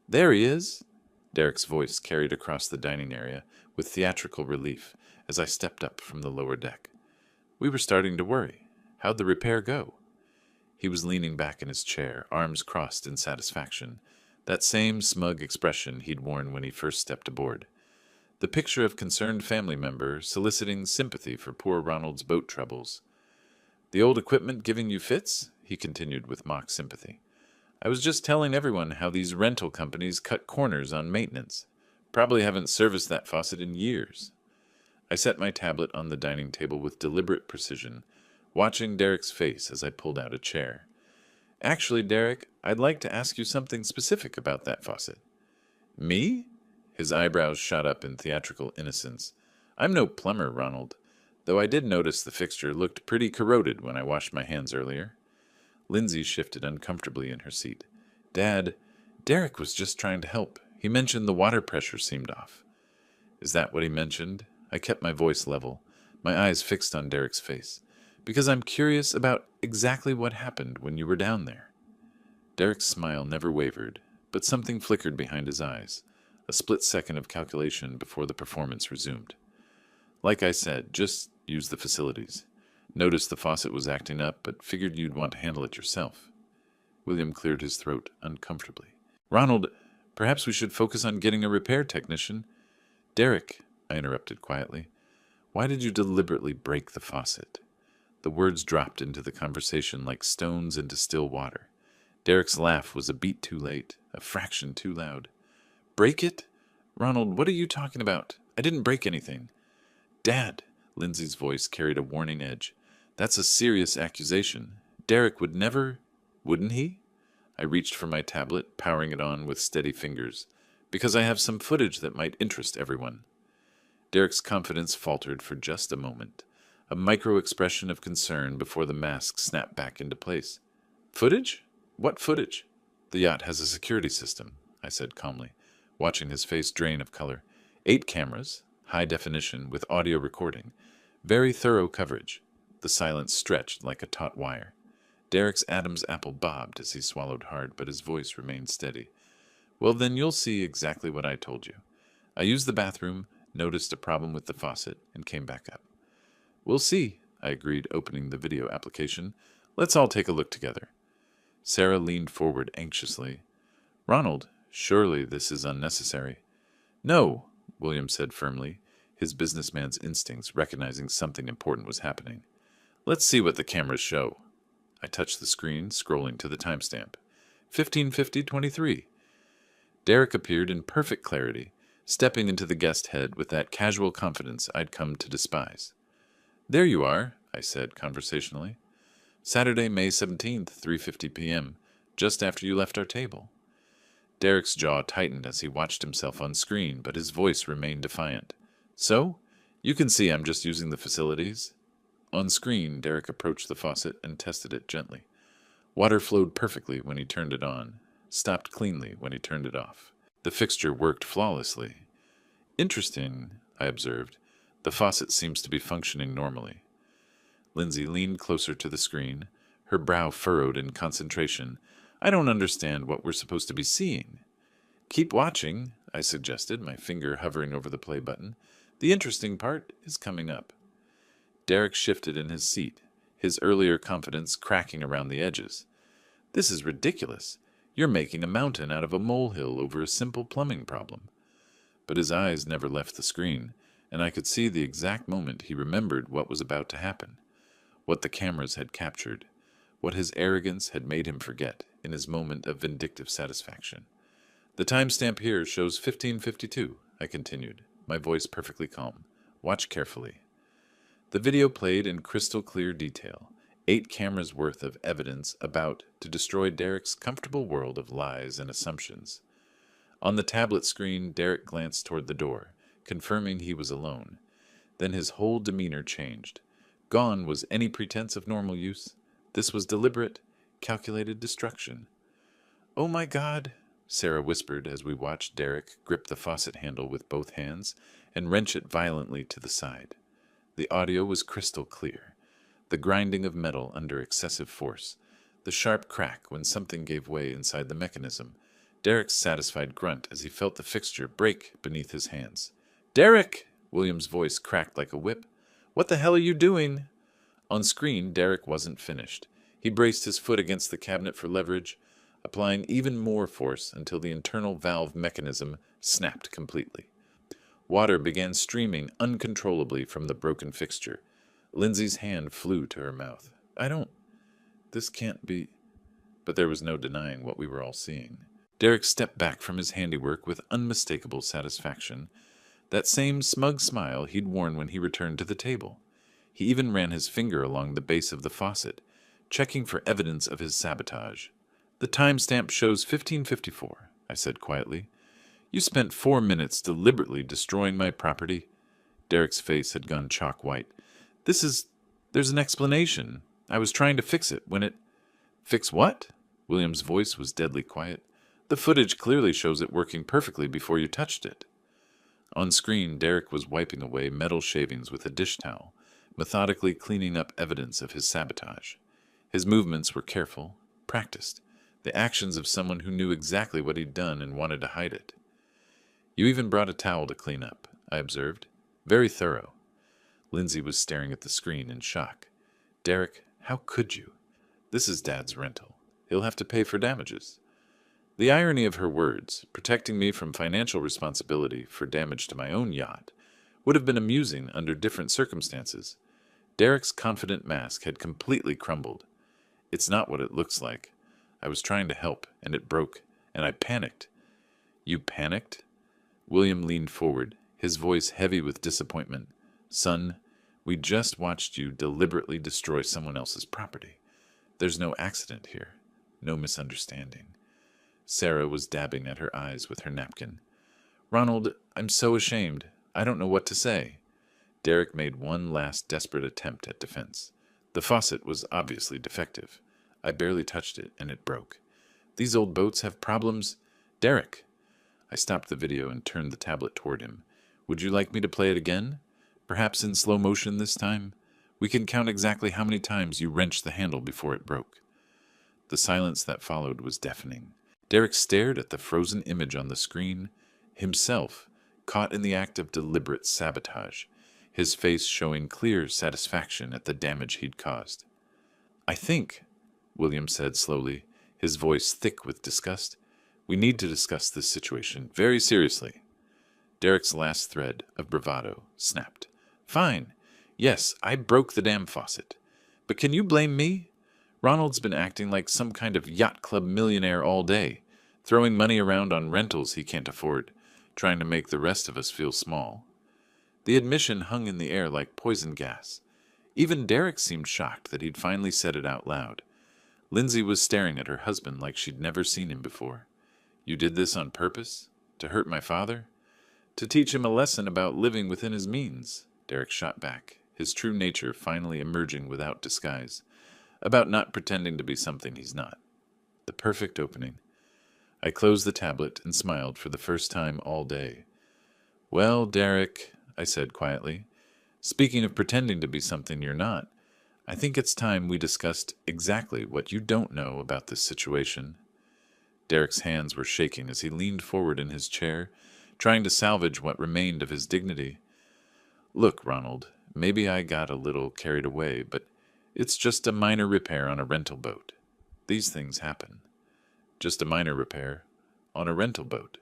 "There he is!" Derek's voice carried across the dining area with theatrical relief as I stepped up from the lower deck. We were starting to worry. How'd the repair go? He was leaning back in his chair, arms crossed in satisfaction, that same smug expression he'd worn when he first stepped aboard. The picture of concerned family member soliciting sympathy for poor Ronald's boat troubles. "The old equipment giving you fits?" he continued with mock sympathy. "I was just telling everyone how these rental companies cut corners on maintenance. Probably haven't serviced that faucet in years." I set my tablet on the dining table with deliberate precision, watching Derek's face as I pulled out a chair. "Actually, Derek, I'd like to ask you something specific about that faucet." "Me?" His eyebrows shot up in theatrical innocence. "I'm no plumber, Ronald, though I did notice the fixture looked pretty corroded when I washed my hands earlier." Lindsay shifted uncomfortably in her seat. "Dad, Derek was just trying to help. He mentioned the water pressure seemed off." "Is that what he mentioned?" I kept my voice level, my eyes fixed on Derek's face. "Because I'm curious about exactly what happened when you were down there." Derek's smile never wavered, but something flickered behind his eyes, A split second of calculation before the performance resumed. Like I said, just use the facilities. Noticed the faucet was acting up, but figured you'd want to handle it yourself. William cleared his throat uncomfortably. Ronald, perhaps we should focus on getting a repair technician. Derek, I interrupted quietly, why did you deliberately break the faucet? The words dropped into the conversation like stones into still water. Derek's laugh was a beat too late, a fraction too loud. Break it? Ronald, what are you talking about? I didn't break anything. Dad, Lindsay's voice carried a warning edge. That's a serious accusation. Derek would never, wouldn't he? I reached for my tablet, powering it on with steady fingers, because I have some footage that might interest everyone. Derek's confidence faltered for just a moment, a micro-expression of concern before the mask snapped back into place. Footage? What footage? The yacht has a security system, I said calmly, watching his face drain of color. 8 cameras, high definition with audio recording, very thorough coverage. The silence stretched like a taut wire. Derek's Adam's apple bobbed as he swallowed hard, but his voice remained steady. Well, then you'll see exactly what I told you. I used the bathroom, noticed a problem with the faucet, and came back up. We'll see, I agreed, opening the video application. Let's all take a look together. Sarah leaned forward anxiously. Ronald, surely this is unnecessary. No, William said firmly, his businessman's instincts recognizing something important was happening. Let's see what the cameras show. I touched the screen, scrolling to the timestamp. 15:50:23. Derek appeared in perfect clarity, stepping into the guest head with that casual confidence I'd come to despise. There you are, I said conversationally. Saturday, May 17th, 3:50 p.m., just after you left our table. Derek's jaw tightened as he watched himself on screen, but his voice remained defiant. So, you can see I'm just using the facilities. On screen, Derek approached the faucet and tested it gently. Water flowed perfectly when he turned it on, stopped cleanly when he turned it off. The fixture worked flawlessly. Interesting, I observed. The faucet seems to be functioning normally. Lindsay leaned closer to the screen, her brow furrowed in concentration. I don't understand what we're supposed to be seeing. Keep watching, I suggested, my finger hovering over the play button. The interesting part is coming up. Derek shifted in his seat, his earlier confidence cracking around the edges. This is ridiculous. You're making a mountain out of a molehill over a simple plumbing problem. But his eyes never left the screen, and I could see the exact moment he remembered what was about to happen, what the cameras had captured, what his arrogance had made him forget in his moment of vindictive satisfaction. The timestamp here shows 15:52, I continued, my voice perfectly calm. Watch carefully. The video played in crystal clear detail, 8 cameras worth of evidence about to destroy Derek's comfortable world of lies and assumptions. On the tablet screen, Derek glanced toward the door, confirming he was alone. Then his whole demeanor changed. Gone was any pretense of normal use. This was deliberate, calculated destruction. Oh my God, Sarah whispered as we watched Derek grip the faucet handle with both hands and wrench it violently to the side. The audio was crystal clear. The grinding of metal under excessive force. The sharp crack when something gave way inside the mechanism. Derek's satisfied grunt as he felt the fixture break beneath his hands. Derek! William's voice cracked like a whip. What the hell are you doing? On screen, Derek wasn't finished. He braced his foot against the cabinet for leverage, applying even more force until the internal valve mechanism snapped completely. Water began streaming uncontrollably from the broken fixture. Lindsay's hand flew to her mouth. This can't be... But there was no denying what we were all seeing. Derek stepped back from his handiwork with unmistakable satisfaction, that same smug smile he'd worn when he returned to the table. He even ran his finger along the base of the faucet, checking for evidence of his sabotage. The timestamp shows 15:54, I said quietly. You spent 4 minutes deliberately destroying my property. Derek's face had gone chalk white. There's an explanation. I was trying to fix it when it... Fix what? William's voice was deadly quiet. The footage clearly shows it working perfectly before you touched it. On screen, Derek was wiping away metal shavings with a dish towel, methodically cleaning up evidence of his sabotage. His movements were careful, practiced, the actions of someone who knew exactly what he'd done and wanted to hide it. You even brought a towel to clean up, I observed. Very thorough. Lindsay was staring at the screen in shock. Derek, how could you? This is Dad's rental. He'll have to pay for damages. The irony of her words, protecting me from financial responsibility for damage to my own yacht, would have been amusing under different circumstances. Derek's confident mask had completely crumbled. It's not what it looks like. I was trying to help, and it broke, and I panicked. You panicked? William leaned forward, his voice heavy with disappointment. Son, we just watched you deliberately destroy someone else's property. There's no accident here, no misunderstanding. Sarah was dabbing at her eyes with her napkin. Ronald, I'm so ashamed. I don't know what to say. Derek made one last desperate attempt at defense. The faucet was obviously defective. I barely touched it, and it broke. These old boats have problems. Derek! I stopped the video and turned the tablet toward him. Would you like me to play it again? Perhaps in slow motion this time? We can count exactly how many times you wrenched the handle before it broke. The silence that followed was deafening. Derek stared at the frozen image on the screen, himself caught in the act of deliberate sabotage, his face showing clear satisfaction at the damage he'd caused. I think, William said slowly, his voice thick with disgust, we need to discuss this situation very seriously. Derek's last thread of bravado snapped. Fine. Yes, I broke the damn faucet. But can you blame me? Ronald's been acting like some kind of yacht club millionaire all day, throwing money around on rentals he can't afford, trying to make the rest of us feel small. The admission hung in the air like poison gas. Even Derek seemed shocked that he'd finally said it out loud. Lindsay was staring at her husband like she'd never seen him before. You did this on purpose? To hurt my father? To teach him a lesson about living within his means, Derek shot back, his true nature finally emerging without disguise, about not pretending to be something he's not. The perfect opening. I closed the tablet and smiled for the first time all day. Well, Derek, I said quietly, speaking of pretending to be something you're not, I think it's time we discussed exactly what you don't know about this situation. Derek's hands were shaking as he leaned forward in his chair, trying to salvage what remained of his dignity. Look, Ronald, maybe I got a little carried away, but it's just a minor repair on a rental boat. These things happen. Just a minor repair on a rental boat.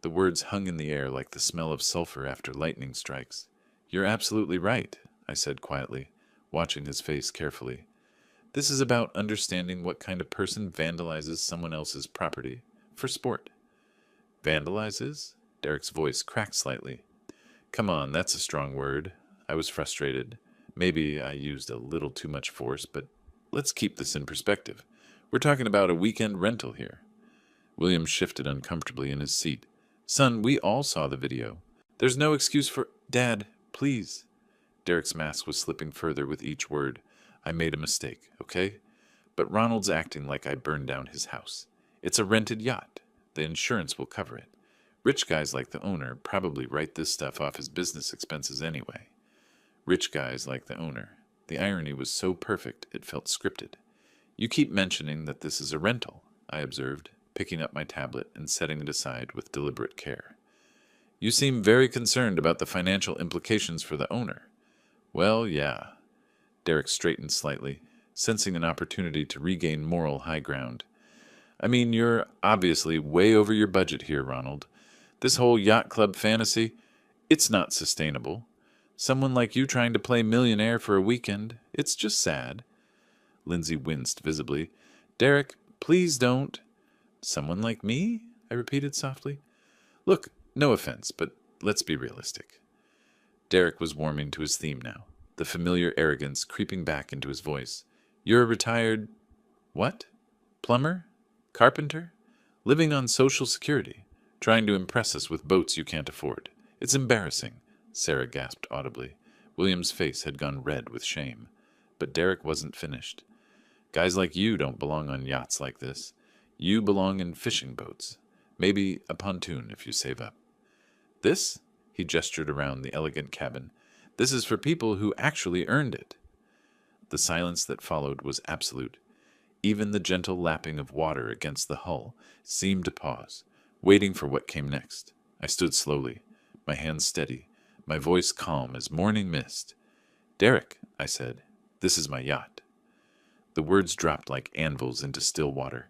The words hung in the air like the smell of sulfur after lightning strikes. You're absolutely right, I said quietly, watching his face carefully. This is about understanding what kind of person vandalizes someone else's property for sport. Vandalizes? Derek's voice cracked slightly. Come on, that's a strong word. I was frustrated. Maybe I used a little too much force, but let's keep this in perspective. We're talking about a weekend rental here. William shifted uncomfortably in his seat. Son, we all saw the video. There's no excuse for... Dad, please. Derek's mask was slipping further with each word. I made a mistake, okay? But Ronald's acting like I burned down his house. It's a rented yacht. The insurance will cover it. Rich guys like the owner probably write this stuff off as business expenses anyway. Rich guys like the owner. The irony was so perfect it felt scripted. You keep mentioning that this is a rental, I observed, picking up my tablet and setting it aside with deliberate care. You seem very concerned about the financial implications for the owner. Well, yeah. Derek straightened slightly, sensing an opportunity to regain moral high ground. I mean, you're obviously way over your budget here, Ronald. This whole yacht club fantasy, it's not sustainable. Someone like you trying to play millionaire for a weekend, it's just sad. Lindsay winced visibly. Derek, please don't. Someone like me? I repeated softly. Look, no offense, but let's be realistic. Derek was warming to his theme now, the familiar arrogance creeping back into his voice. You're a retired... what? Plumber? Carpenter? Living on Social Security, trying to impress us with boats you can't afford. It's embarrassing, Sarah gasped audibly. William's face had gone red with shame. But Derek wasn't finished. Guys like you don't belong on yachts like this. You belong in fishing boats. Maybe a pontoon if you save up. This? He gestured around the elegant cabin. This is for people who actually earned it. The silence that followed was absolute. Even the gentle lapping of water against the hull seemed to pause, waiting for what came next. I stood slowly, my hands steady, my voice calm as morning mist. "Derek," I said, "this is my yacht." The words dropped like anvils into still water.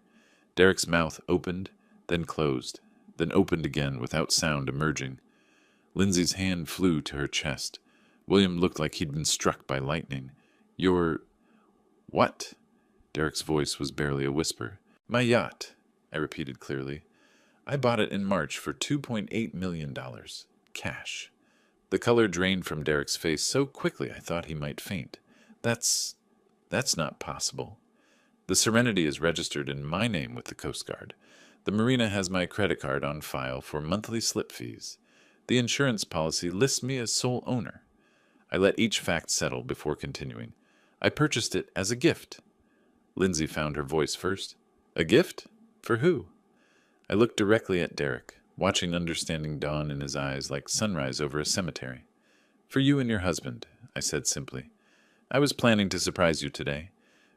Derek's mouth opened, then closed, then opened again without sound emerging. Lindsay's hand flew to her chest. William looked like he'd been struck by lightning. "Your... what?" Derek's voice was barely a whisper. "My yacht," I repeated clearly. "I bought it in March for $2.8 million. Cash." The color drained from Derek's face so quickly I thought he might faint. That's not possible. The Serenity is registered in my name with the Coast Guard. The marina has my credit card on file for monthly slip fees. The insurance policy lists me as sole owner. I let each fact settle before continuing. I purchased it as a gift. Lindsay found her voice first. "A gift? For who?" I looked directly at Derek, watching understanding dawn in his eyes like sunrise over a cemetery. "For you and your husband," I said simply. "I was planning to surprise you today.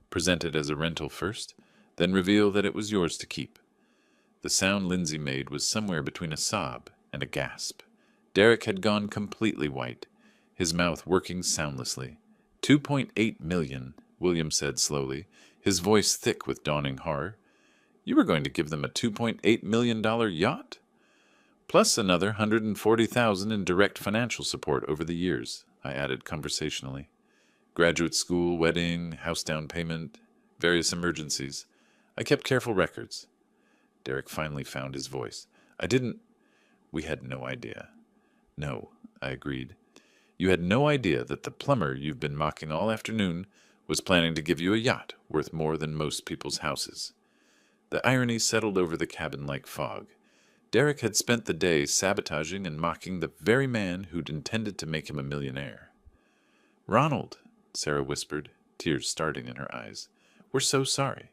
Present it as a rental first, then reveal that it was yours to keep." The sound Lindsay made was somewhere between a sob and a gasp. Derek had gone completely white, his mouth working soundlessly. $2.8 million, William said slowly, his voice thick with dawning horror. "You were going to give them a $2.8 million yacht?" "Plus another $140,000 in direct financial support over the years," I added conversationally. "Graduate school, wedding, house down payment, various emergencies. I kept careful records." Derek finally found his voice. We had no idea." "No," I agreed. "You had no idea that the plumber you've been mocking all afternoon was planning to give you a yacht worth more than most people's houses." The irony settled over the cabin like fog. Derek had spent the day sabotaging and mocking the very man who'd intended to make him a millionaire. "Ronald," Sarah whispered, tears starting in her eyes, "we're so sorry."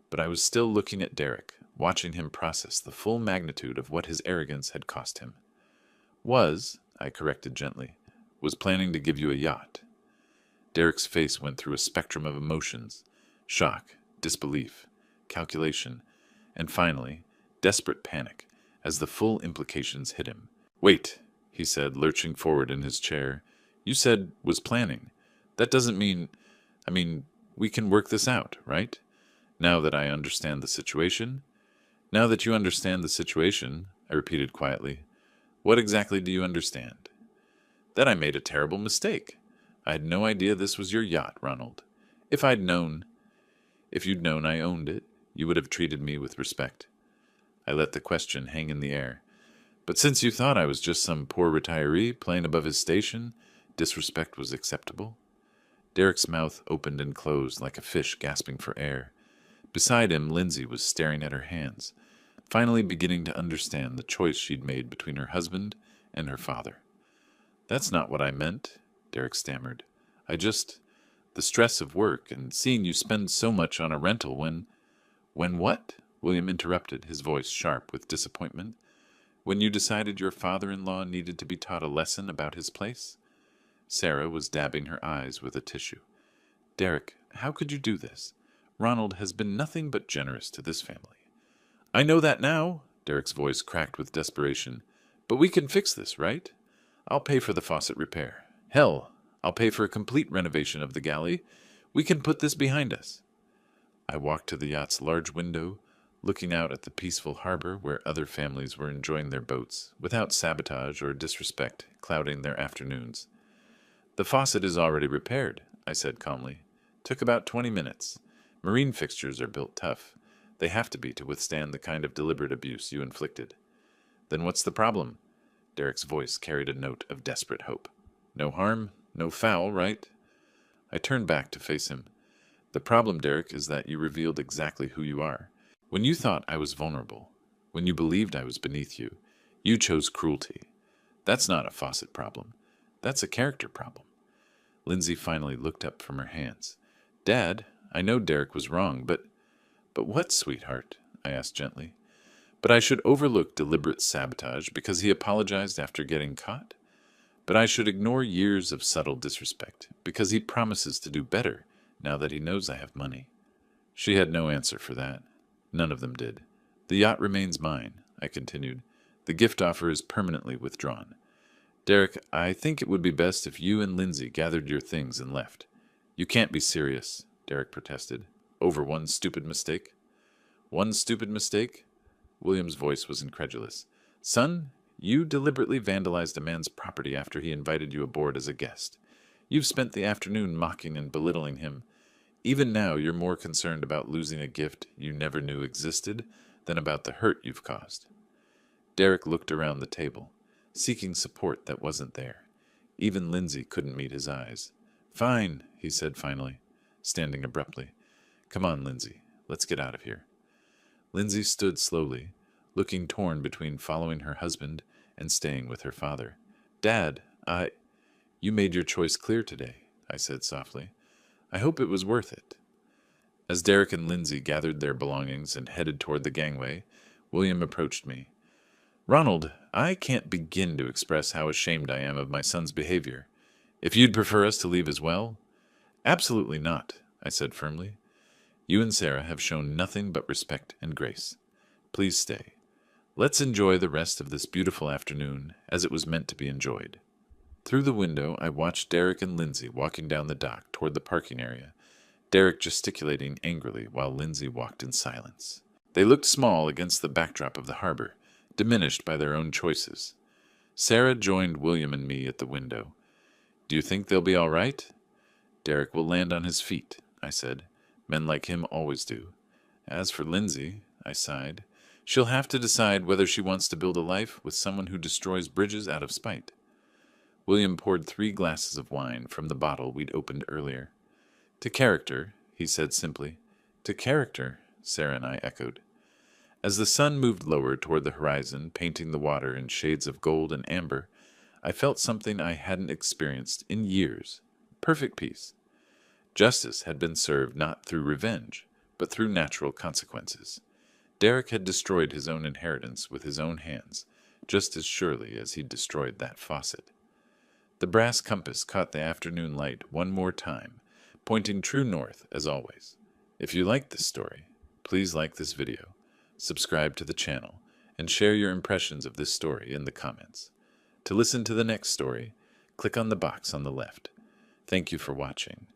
But I was still looking at Derek, watching him process the full magnitude of what his arrogance had cost him. I corrected gently, "was planning to give you a yacht." Derek's face went through a spectrum of emotions: shock, disbelief, calculation, and finally, desperate panic, as the full implications hit him. "Wait," he said, lurching forward in his chair. "You said was planning. That doesn't mean... we can work this out, right? Now that I understand the situation?" "Now that you understand the situation," I repeated quietly. "What exactly do you understand?" "That I made a terrible mistake. I had no idea this was your yacht, Ronald. If you'd known I owned it, you would have treated me with respect." I let the question hang in the air. "But since you thought I was just some poor retiree playing above his station, disrespect was acceptable?" Derek's mouth opened and closed like a fish gasping for air. Beside him, Lindsay was staring at her hands, finally beginning to understand the choice she'd made between her husband and her father. "That's not what I meant," Derek stammered. The stress of work and seeing you spend so much on a rental when..." "When what?" William interrupted, his voice sharp with disappointment. "When you decided your father-in-law needed to be taught a lesson about his place?" Sarah was dabbing her eyes with a tissue. "Derek, how could you do this? Ronald has been nothing but generous to this family." "I know that now," Derek's voice cracked with desperation. "But we can fix this, right? I'll pay for the faucet repair. Hell, I'll pay for a complete renovation of the galley. We can put this behind us." I walked to the yacht's large window, looking out at the peaceful harbor where other families were enjoying their boats, without sabotage or disrespect clouding their afternoons. "The faucet is already repaired," I said calmly. "Took about 20 minutes. Marine fixtures are built tough. They have to be to withstand the kind of deliberate abuse you inflicted." "Then what's the problem?" Derek's voice carried a note of desperate hope. "No harm, no foul, right?" I turned back to face him. "The problem, Derek, is that you revealed exactly who you are. When you thought I was vulnerable, when you believed I was beneath you, you chose cruelty. That's not a faucet problem. That's a character problem." Lindsay finally looked up from her hands. "Dad, I know Derek was wrong, but what, sweetheart?" I asked gently. "But I should overlook deliberate sabotage because he apologized after getting caught? But I should ignore years of subtle disrespect because he promises to do better now that he knows I have money?" She had no answer for that. None of them did. "The yacht remains mine," I continued. The gift offer is permanently withdrawn. Derek, I think it would be best if you and Lindsay gathered your things and left. You can't be serious, Derek protested. Over one stupid mistake? One stupid mistake? William's voice was incredulous. Son, you deliberately vandalized a man's property after he invited you aboard as a guest. You've spent the afternoon mocking and belittling him. Even now, you're more concerned about losing a gift you never knew existed than about the hurt you've caused. Derek looked around the table, seeking support that wasn't there. Even Lindsay couldn't meet his eyes. Fine, he said finally, standing abruptly. Come on, Lindsay, let's get out of here. Lindsay stood slowly, looking torn between following her husband and staying with her father. Dad, You made your choice clear today, I said softly. I hope it was worth it. As Derek and Lindsay gathered their belongings and headed toward the gangway, William approached me. Ronald, I can't begin to express how ashamed I am of my son's behavior. If you'd prefer us to leave as well? Absolutely not, I said firmly. You and Sarah have shown nothing but respect and grace. Please stay. Let's enjoy the rest of this beautiful afternoon as it was meant to be enjoyed. Through the window, I watched Derek and Lindsay walking down the dock toward the parking area, Derek gesticulating angrily while Lindsay walked in silence. They looked small against the backdrop of the harbor, diminished by their own choices. Sarah joined William and me at the window. Do you think they'll be all right? Derek will land on his feet, I said. Men like him always do. As for Lindsay, I sighed, she'll have to decide whether she wants to build a life with someone who destroys bridges out of spite. William poured 3 glasses of wine from the bottle we'd opened earlier. To character, he said simply. To character, Sarah and I echoed. As the sun moved lower toward the horizon, painting the water in shades of gold and amber, I felt something I hadn't experienced in years. Perfect peace. Justice had been served not through revenge, but through natural consequences. Derek had destroyed his own inheritance with his own hands, just as surely as he'd destroyed that faucet. The brass compass caught the afternoon light one more time, pointing true north as always. If you liked this story, please like this video, subscribe to the channel, and share your impressions of this story in the comments. To listen to the next story, click on the box on the left. Thank you for watching.